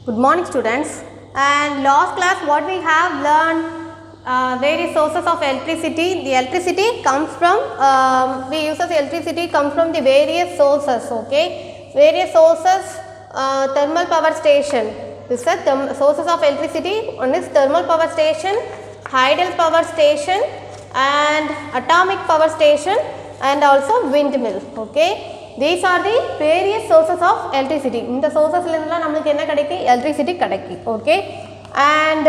Good morning students, and last class what we have learned various sources of electricity. The electricity comes from we use electricity comes from the various sources, okay, various sources. Thermal power station, this is sources of electricity. One is thermal power station, hydel power station and atomic power station and also windmill, okay. These are the various sources of electricity. In the sources electricity kadaki, okay. And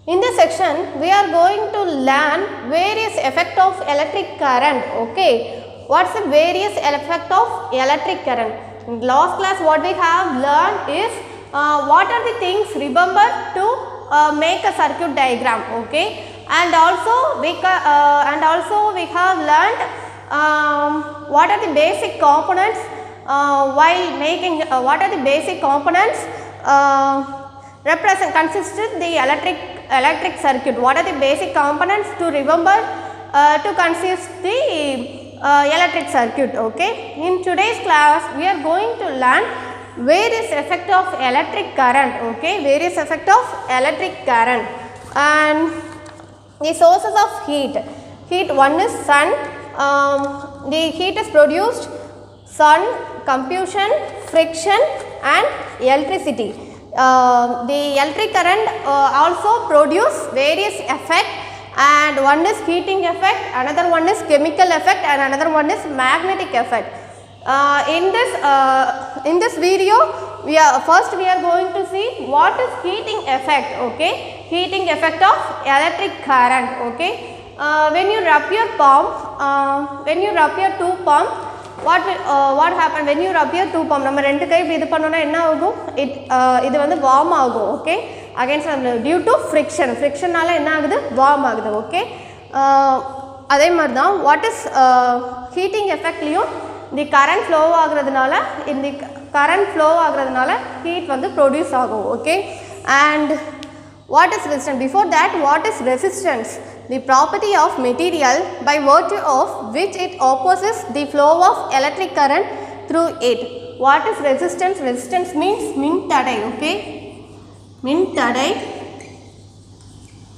in this section we are going to learn various effect of electric current, okay. What is the various effect of electric current? In last class what we have learned is what are the things remember to make a circuit diagram, okay. And also we have learned what are the basic components while making what are the basic components consisted the electric circuit. What are the basic components to remember to consist the electric circuit, okay. In today's class we are going to learn various effect of electric current, okay, various effect of electric current. And the sources of heat. One is sun. The heat is produced sun, combustion, friction and electricity. The electric current also produce various effect, and one is heating effect, another one is chemical effect and another one is magnetic effect. In this video we are going to see what is heating effect, okay, heating effect of electric current, okay. When you rub your palm, when you rub your two palm, what happen when you rub your two palm? நம்ம ரெண்டு கை இது பண்ணோம்னா என்ன ஆகும்? இது வந்து warm ஆகும், okay, against due to friction நால என்ன ஆகுது? warm ஆகுது, okay. அதே மாதிரி தான் what is heating effect லியும் the current flow ஆகுறதுனால இந்த current flow ஆகுறதுனால heat வந்து produce ஆகும், okay. And what is resistance? Before that, what is resistance? The property of material by virtue of which it opposes the flow of electric current through it. What is resistance? Resistance means மின்தடை, okay. மின்தடை.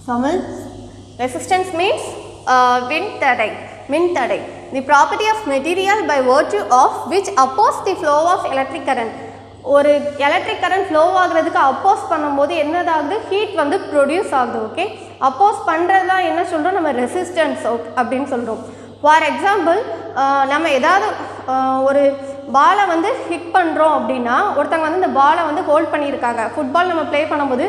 Samal. Resistance means மின்தடை. The property of material by virtue of which oppose the flow of electric current. ஒரு electric current flow ஆகுறதுக்கு அப்போஸ் பண்ணும்போது என்னதாகுது? Heat வந்து produce ஆகுது, okay. அப்போஸ் பண்ணுறது தான் என்ன சொல்கிறோம்? நம்ம ரெசிஸ்டன்ஸ் அப்படின்னு சொல்கிறோம். ஃபார் எக்ஸாம்பிள், நம்ம ஏதாவது ஒரு பாலை வந்து ஹிட் பண்ணுறோம் அப்படின்னா, ஒருத்தவங்க வந்து இந்த பாலை வந்து ஹோல்ட் பண்ணியிருக்காங்க. ஃபுட்பால் நம்ம ப்ளே பண்ணும்போது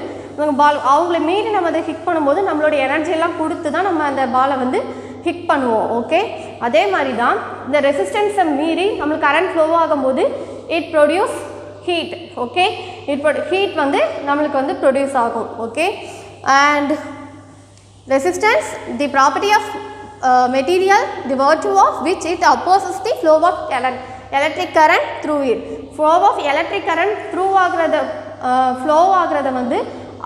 அவங்கள மீறி நம்ம அதை ஹிட் பண்ணும்போது நம்மளோட எனர்ஜியெல்லாம் கொடுத்து தான் நம்ம அந்த பாலை வந்து ஹிட் பண்ணுவோம், ஓகே. அதே மாதிரி தான் இந்த ரெசிஸ்டன்ஸை மீறி நம்மளுக்கு கரண்ட் ஃப்ளோ ஆகும்போது it produce heat, okay. Heat வந்து நம்மளுக்கு வந்து produce ஆகும், okay. And resistance, the property of material, the virtue of which it opposes the flow of electric current through it. Flow of electric current through ஆகுறத flow ஆகுறத வந்து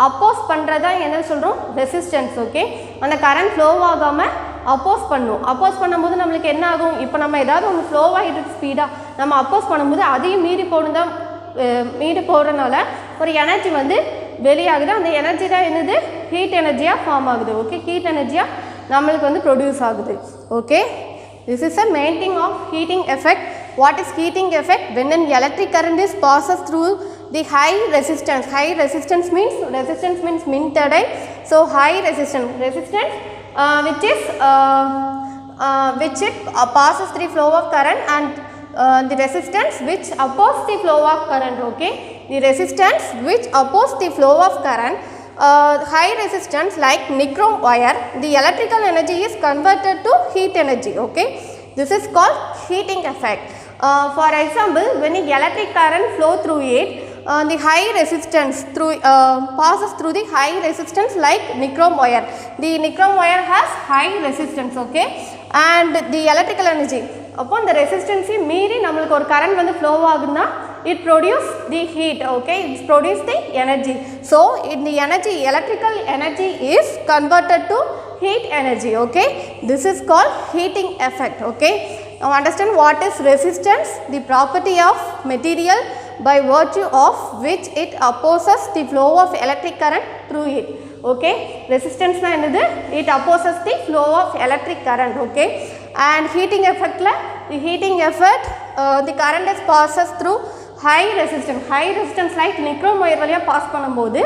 oppose பண்ணுறதா என்ன சொல்கிறோம்? resistance, okay. அந்த current flow ஆகாமல் அப்போஸ் பண்ணும். அப்போஸ் பண்ணும்போது நம்மளுக்கு என்ன ஆகும்? இப்போ நம்ம ஏதாவது ஒன்று ஃப்ளோ ஆகிட்டு ஸ்பீடாக நம்ம அப்போஸ் பண்ணும்போது அதையும் மீறி போகிறதுனால ஒரு எனர்ஜி வந்து வெளியாகுது. அந்த எனர்ஜி தான் என்னது? ஹீட் எனர்ஜியாக ஃபார்ம் ஆகுது, ஓகே. ஹீட் எனர்ஜியாக நம்மளுக்கு வந்து ப்ரொடியூஸ் ஆகுது, okay. This is a main thing of heating effect. What is heating effect? when an electric current is passes through the high resistance means மின்தடை. So high resistance which it passes through flow of current, and the resistance which opposes the flow of current, okay. The resistance which opposes the flow of current, high resistance like nichrome wire, the electrical energy is converted to heat energy, okay. This is called heating effect. For example, when the electric current flow through it, the high resistance passes through the high resistance like nichrome wire. The nichrome wire has high resistance, okay. And the electrical energy upon the resistance மீறி நம்மளுக்கு ஒரு current வந்து flow ஆகுதுன்னா it produce the heat, okay. It produce the energy. So in the energy, electrical energy is converted to heat energy, okay. This is called heating effect, okay. Now understand what is resistance? The property of material by virtue of which it opposes the flow of electric current through it. Okay, resistance na enadhu, it opposes the flow of electric current. Okay, and heating effect la, the heating effect the current is passes through high resistance like nichrome wire valiya pass பண்ணும்போது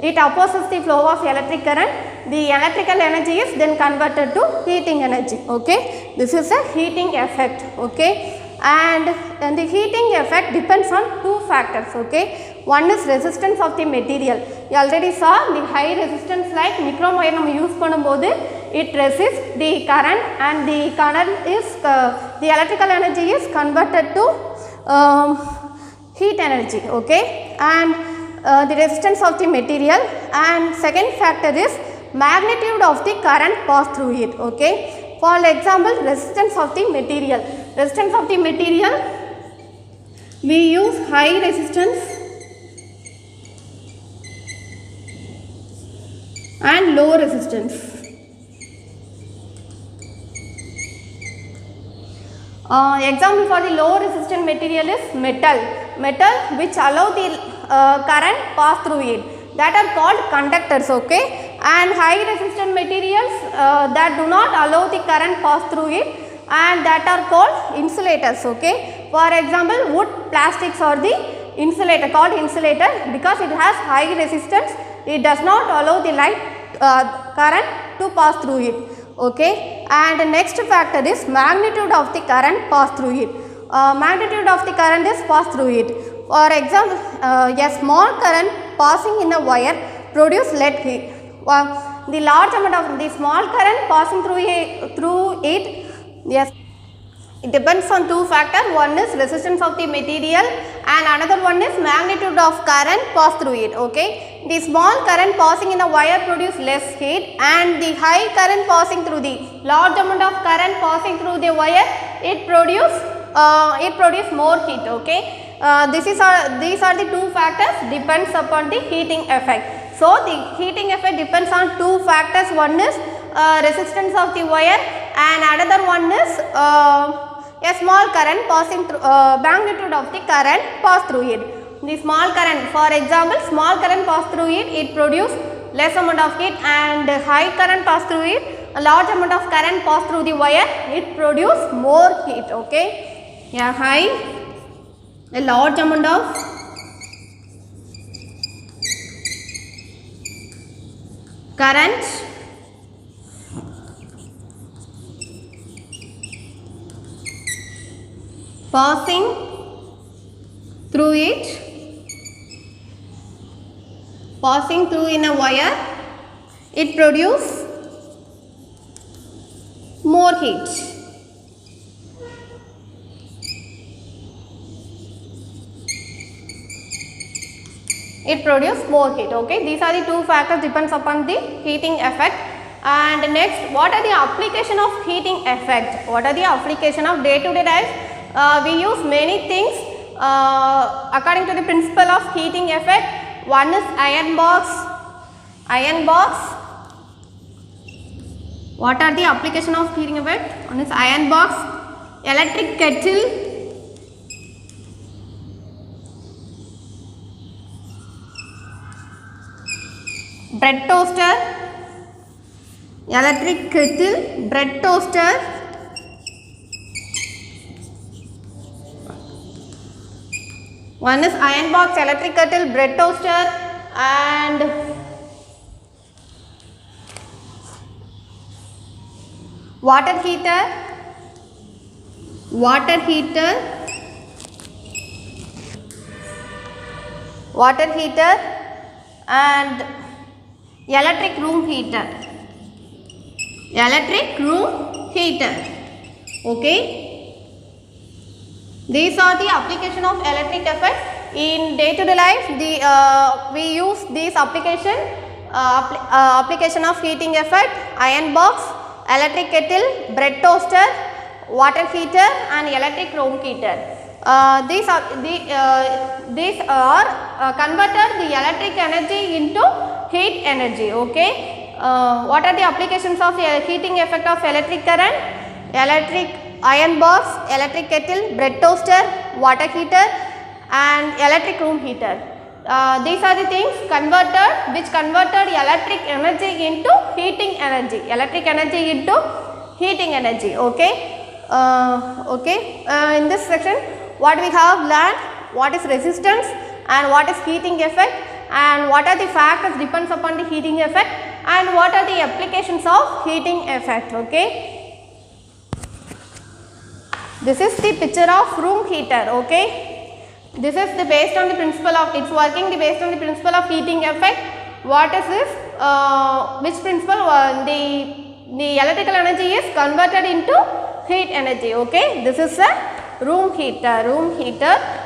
it opposes the flow of electric current. The electrical energy is then converted to heating energy. Okay, this is a heating effect. Okay, and the heating effect depends on two factors. Okay, one is resistance of the material. You already saw the high resistance like nichrome wire நம்ம use பண்ணும்போது it resists the current, and the current is the electrical energy is converted to heat energy. Okay, and the resistance of the material, and second factor is magnitude of the current passed through it. Okay, for example, resistance of the material. Resistance of the material, we use high resistance and low resistance. Example for the low resistant material is metal which allow the current pass through it, that are called conductors. Okay, and high resistant materials that do not allow the current pass through it, and that are called insulators. Okay, for example, wood plastics are the insulator, called insulator because it has high resistance, it does not allow the light current to pass through it. Okay, and the next factor is magnitude of the current pass through it. Magnitude of the current is pass through it. For example, a small current passing in a wire produce lead heat. The large amount of the small current passing through it, yes, it depends on two factors. One is resistance of the material, and another one is magnitude of current pass through it. Okay, the small current passing in a wire produce less heat, and the high current passing through the large amount of current passing through the wire, it produce more heat. Okay, these are the two factors depends upon the heating effect. So the heating effect depends on two factors. One is resistance of the wire, and another one is a small current passing through, magnitude of the current pass through it. The small current, for example, small current pass through it, it produce less amount of heat, and high current pass through it, a large amount of current pass through the wire, it produce more heat. Okay, yeah, high, a large amount of current passing through it, passing through in a wire, it produce more heat. It produce more heat. Okay, these are the two factors depends upon the heating effect. And next, what are the application of heating effect? What are the application of day to day life? We use many things according to the principle of heating effect. One is iron box. What are the application of heating effect? One is iron box, electric kettle, bread toaster, electric kettle, bread toaster, one is iron box, electric kettle, bread toaster, and water heater, and electric room heater. Okay, these are the application of electric effect in day to day life. We use these application of heating effect: iron box, electric kettle, bread toaster, water heater, and electric room heater. These are converted the electric energy into heat energy. Okay, what are the applications of heating effect of electric current? Electric iron box, electric kettle, bread toaster, water heater, and electric room heater. These are the things which converted electric energy into heating energy. Electric energy into heating energy. Okay. In this section, what we have learned, what is resistance and what is heating effect, and what are the factors depends upon the heating effect, and what are the applications of heating effect. Okay. This is the picture of room heater. Okay. This is the based on the principle of its working based on the principle of heating effect. What is this? Which principle? The electrical energy is converted into heat energy. Okay. This is a room heater.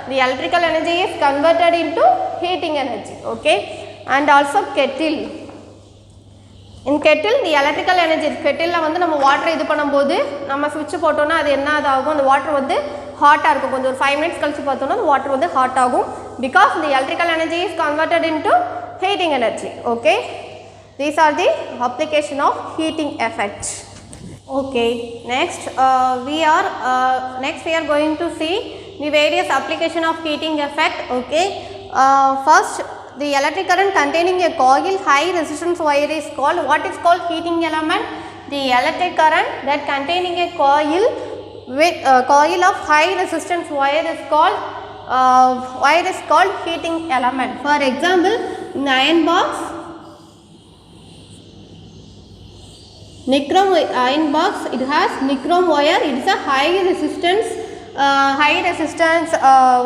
The electrical energy is converted into heating energy. Okay. And also kettle. In kettle, the electrical energy, kettle la vandu நம்ம water இது பண்ணும்போது நம்ம switch போட்டோம்னா அது என்ன ஆகும், அந்த water வந்து hot இருக்கும். கொஞ்சம் ஒரு 5 minutes கழிச்சு பார்த்தோம்னா அந்த water வந்து hot ஆகும், because the electrical energy is converted into heating energy. Okay. These are the application of heating effect. Okay. Next we are going to see the various application of heating effect. Okay. First, the electric current containing a coil high resistance wire is called, what is called heating element? The electric current that containing a coil with coil of high resistance wire is called heating element. For example, in iron box, iron box, it has nichrome wire. It is a high resistance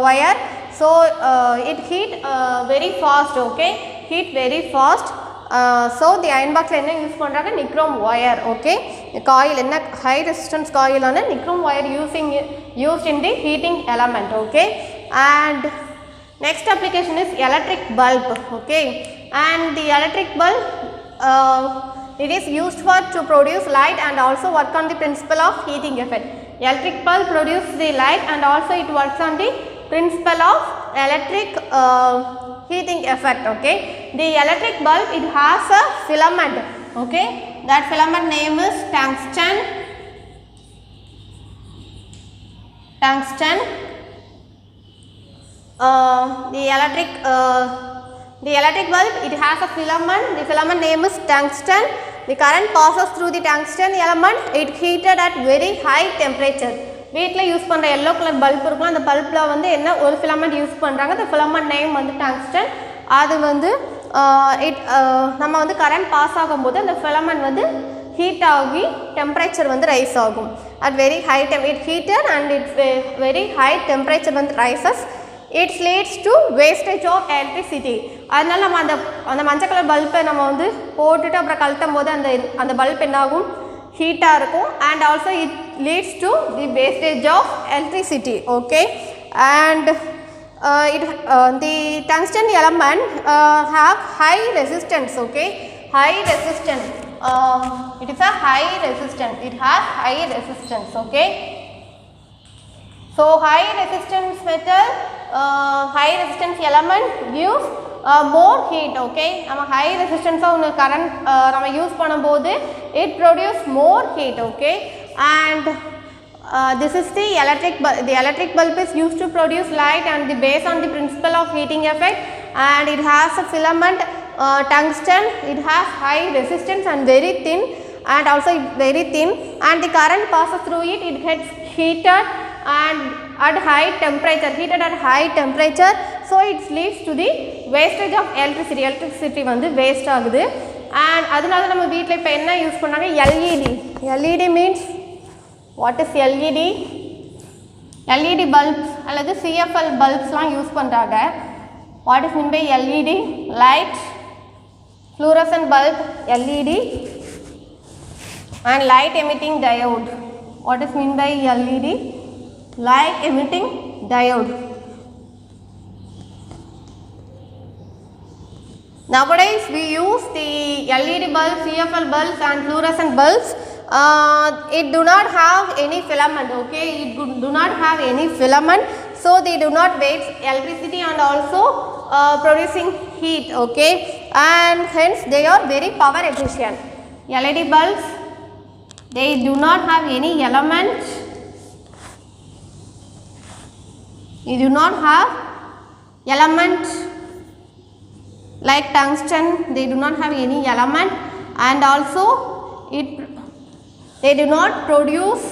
wire. So it heat very fast. Okay, heat very fast. So the iron box la enna use pandranga, nichrome wire. Okay, coil enna high resistance coil on nichrome wire used in the heating element. Okay, and next application is electric bulb. Okay, and the electric bulb it is used to produce light and also work on the principle of heating effect. Electric bulb produces the light and also it works on the principle of electric heating effect. Okay, the electric bulb, it has a filament. Okay, that filament name is tungsten. The electric bulb, it has a filament. The filament name is tungsten. The current passes through the tungsten element. It heated at very high temperature. வீட்டில் use பண்ணுற yellow colour bulb இருக்கும், அந்த பல்பில் வந்து என்ன ஒரு filament use பண்ணுறாங்க, அந்த filament name வந்து டங்ஸ்டன். அது வந்து நம்ம வந்து கரண்ட் பாஸ் ஆகும்போது அந்த ஃபிலமெண்ட் வந்து ஹீட் ஆகி டெம்பரேச்சர் வந்து ரைஸ் ஆகும். At very high it heated and very high temperature வந்து rises. It's leads to wastage of electricity. அதனால நம்ம அந்த மஞ்சள் கலர் பல்பை நம்ம வந்து போட்டுட்டு அப்புறம் கழட்டும் போது அந்த பல்ப் என்னாகும், ஹீட்டாக இருக்கும். And also it leads to the wastage of electricity. Okay, and the tungsten element have high resistance. Okay, high resistance. It is a high resistance. It has high resistance. Okay, so high resistance metal, high resistance element gives more heat. Okay, நம்ம high resistance ஒன்று current நம்ம use பண்ணும்போது it produce more heat. Okay, and this is the electric bulb. The electric bulb is used to produce light and based on the principle of heating effect, and it has a filament tungsten. It has high resistance and very thin, and also very thin, and the current passes through it. It gets heated and at high temperature. So it leads to the wastage of electricity வந்து waste ஆகுது. and அதனால நம்ம வீட்டில் இப்போ என்ன use பண்ணாங்க, LED means what is LED? LED bulbs அல்லது CFL bulbsலாம் use பண்ணுறாங்க. what is mean by LED? light fluorescent bulb LED and light emitting diode. what is mean by LED? light emitting diode. Nowadays we use the LED bulbs, CFL bulbs and fluorescent bulbs. It do not have any filament. Okay, it do not have any filament, so they do not waste electricity and also producing heat. Okay, and hence they are very power efficient. LED bulbs, they do not have any element. They do not have element like tungsten, they do not have any element, and also they do not produce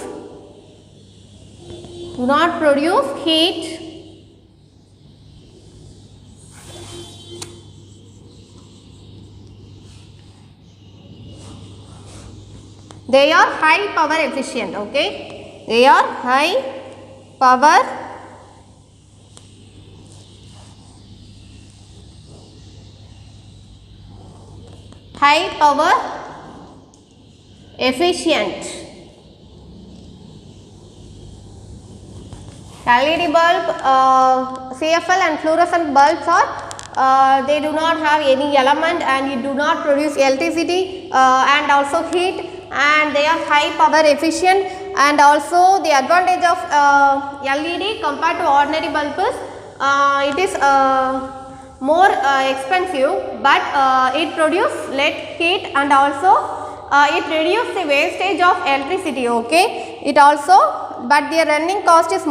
heat. They are high power efficient, okay? They are high power efficient. LED bulb, CFL and fluorescent bulbs are they do not have any element and it do not produce electricity and also heat, and they are high power efficient. And also the advantage of LED compared to ordinary bulb is it is more expensive, but it produces less heat, and also it reduces the wastage of electricity, okay? It also, but their running cost is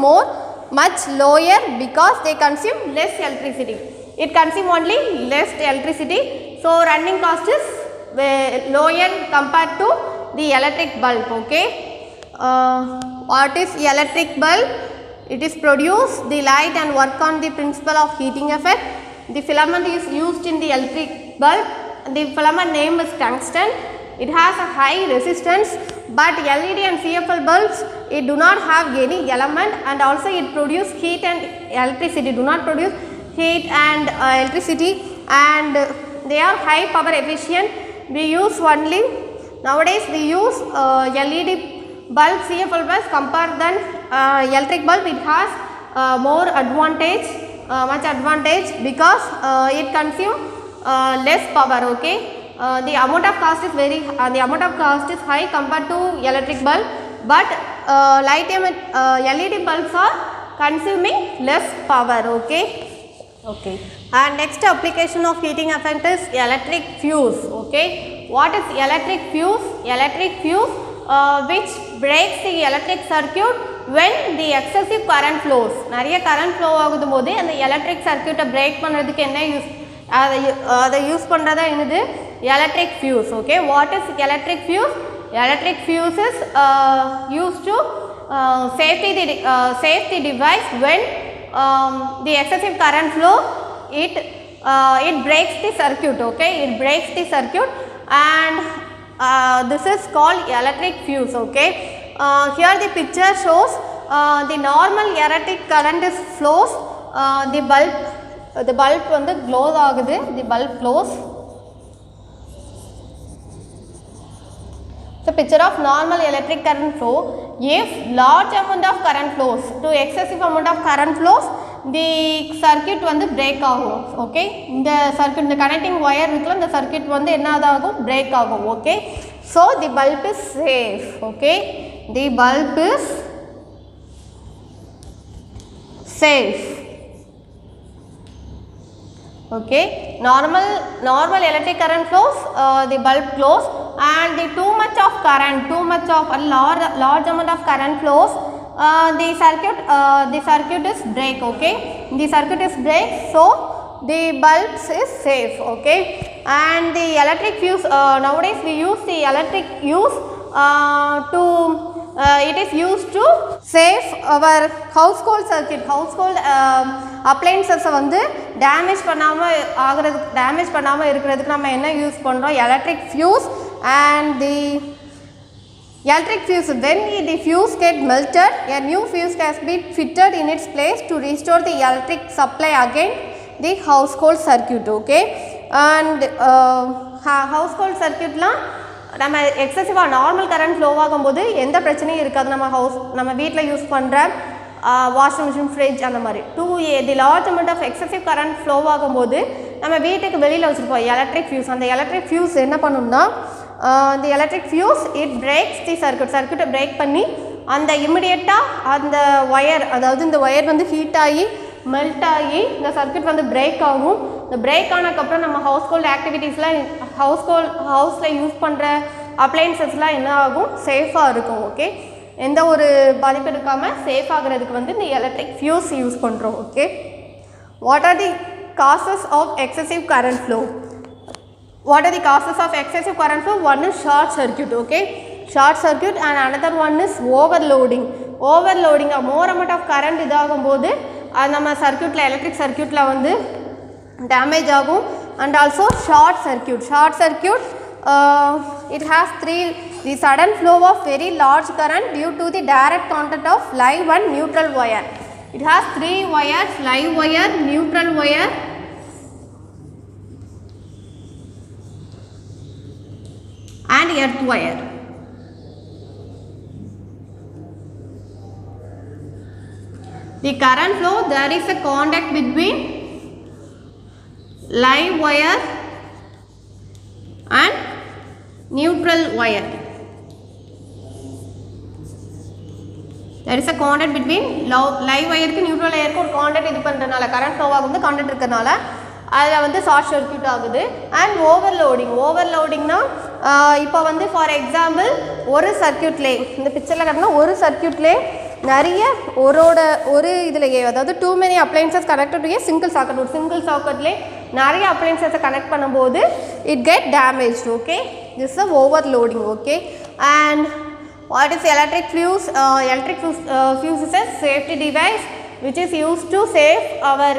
much lower because they consume less electricity. It consumes only less electricity, so running cost is lower compared to the electric bulb, okay? What is electric bulb? It is produce the light and work on the principle of heating effect. The filament is used in the electric bulb. The filament name is tungsten. It has a high resistance, but LED and CFL bulbs, it do not have any element, and also it produce heat and electricity, do not produce heat and electricity, and they are high power efficient. We use only, nowadays we use LED bulb, CFL bulbs compared than electric bulb. It has more advantage, much advantage, because it consume less power, okay? The amount of cost is high compared to electric bulb, but LED bulbs are consuming less power, okay? And next application of heating effect is electric fuse, okay? What is electric fuse? Electric fuse which breaks the electric circuit when the excessive current flows. Nariya current flow agudhumbodhu and the electric circuit break பண்றதுக்கு என்ன use, அதை use பண்றதா என்னது, electric fuse, okay? What is electric fuse? Electric fuse is used to save the device when the excessive current flow, it breaks the circuit, okay? It breaks the circuit, and this is called electric fuse, okay? Here the picture shows the normal electric current is flows, the bulb வந்து glow ஆகுது, the bulb glows. So picture of normal electric current flow. If large amount of current flows, to excessive amount of current flows, the circuit வந்து break ஆகும், okay? இந்த circuit, இந்த connecting wire இருக்குல, இந்த circuit வந்து என்னதாகும், break ஆகும், okay? So the bulb is safe, okay? The bulb is safe, okay? Normal electric current flows, the bulb glows, and the too much of a large amount of current flows, the circuit is break, okay? The circuit is break, so the bulbs is safe, okay? And the electric fuse, nowadays we use the electric fuse it is used to save our household circuit, household appliances வந்து damage பண்ணாம இருக்கிறதுக்கு நம்ம என்ன use பண்றோம், electric fuse. And the electric fuse, when the fuse get melted, a new fuse has been fitted in its place to restore the electric supply again the household circuit, okay? And household circuit la நம்ம எக்ஸசிவா normal current flow ஆகும்போது எந்த பிரச்சனையும் இருக்காது. நம்ம வீட்டில் use பண்ணுற washing machine, fridge அந்த மாதிரி the large amount of excessive current flow ஆகும்போது நம்ம வீட்டுக்கு வெளியில் வச்சுருப்போம் எலக்ட்ரிக் ஃபியூஸ். அந்த எலக்ட்ரிக் ஃபியூஸ் என்ன பண்ணணும்னா, the electric fuse it breaks the சர்க்கியூட்டை பிரேக் பண்ணி அந்த இமிடியேட்டாக அந்த ஒயர், அதாவது இந்த ஒயர் வந்து ஹீட் ஆகி மெல்ட் ஆகி இந்த சர்க்கியூட் வந்து பிரேக் ஆகும். இந்த பிரேக் ஆனதுக்கப்புறம் நம்ம ஹவுஸ்ஹோல்டு ஆக்டிவிட்டீஸ்லாம் ஹவுஸில் யூஸ் பண்ணுற அப்ளையன்சஸ்லாம் என்ன ஆகும், சேஃபாக இருக்கும். ஓகே, எந்த ஒரு பாதிப்பு இருக்காமல் சேஃப் ஆகிறதுக்கு வந்து இந்த எலக்ட்ரிக் ஃபியூஸ் யூஸ் பண்ணுறோம். Okay, What are the causes of excessive current flow? What are the causes of excessive current flow? One is short circuit, okay, short circuit, and another one is overloading. Overloading, a more amount of current இதாகும்போது அது நம்ம சர்க்யூட்டில் electric சர்க்யூட்டில் வந்து damage ஆகும். And also short circuit. Short circuit it has the sudden flow of very large current due to the direct contact of live and neutral wire. It has 3 wires, live wire, neutral wire and earth wire. The current flow, there is a contact between live wire and neutral wire. There is a contact between live wire க்கு neutral wire க்கு ஒரு contact இது பண்றனால current flow ஆகுது, contact இருக்கறனால அதுல வந்து short circuit ஆகுது. And ஓவர்லோடிங்னா இப்போ வந்து ஃபார் எக்ஸாம்பிள் ஒரு சர்க்யூட்லே இந்த பிக்சரில் காட்டினா ஒரு சர்க்யூட்லே நிறைய ஒரு இதுலையே அதாவது too many appliances connected to a single socket. ஒரு சிங்கிள் சாக்கெட்லே நிறைய அப்ளைன்சஸை கனெக்ட் பண்ணும்போது it get damage. Okay, this is overloading. Okay, and what is electric fuse? Electric fuse is a safety device which is used to save our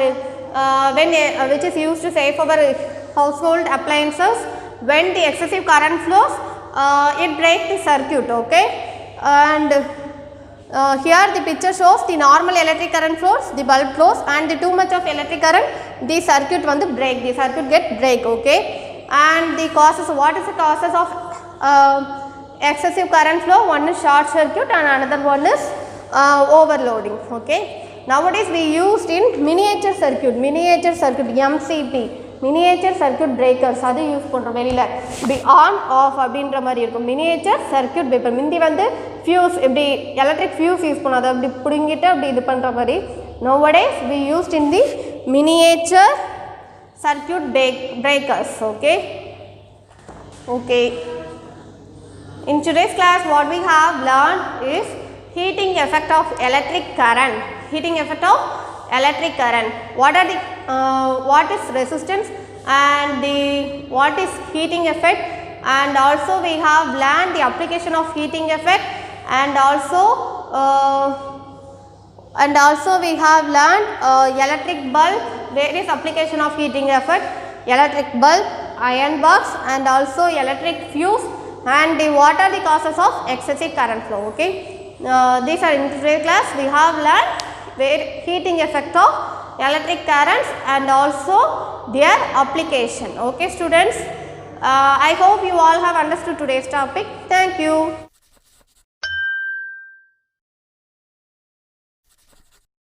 which is used to save our household appliances. When the excessive current flows, it breaks the circuit. Okay, and here the picture shows the normal electric current flows, the bulb flows, and the too much of electric current, the circuit want to break, the circuit get break. Okay, and the causes, what is the causes of excessive current flow? One is short circuit and another one is overloading. Okay, nowadays we used in miniature circuit MCB, miniature circuit breakers அது use பண்ணுறோம். வெளியில் இப்படி on off அப்படின்ற மாதிரி இருக்கும் miniature circuit breaker. முந்தி வந்து fuse இப்படி எலக்ட்ரிக் ஃபியூஸ் யூஸ் பண்ணோம், அதை அப்படி பிடுங்கிட்டு அப்படி இது பண்ணுற மாதிரி. nowadays we used in the miniature circuit breakers. Okay, in today's class what we have learned is heating effect of electric current. What are the what is resistance and what is heating effect, and also we have learned the application of heating effect, and also we have learned electric bulb, various application of heating effect, electric bulb, iron box, and also electric fuse, and what are the causes of excessive current flow. Okay, these are in today's class we have learned heating effect of electric currents and also their application. Okay students, I hope you all have understood today's topic. Thank you.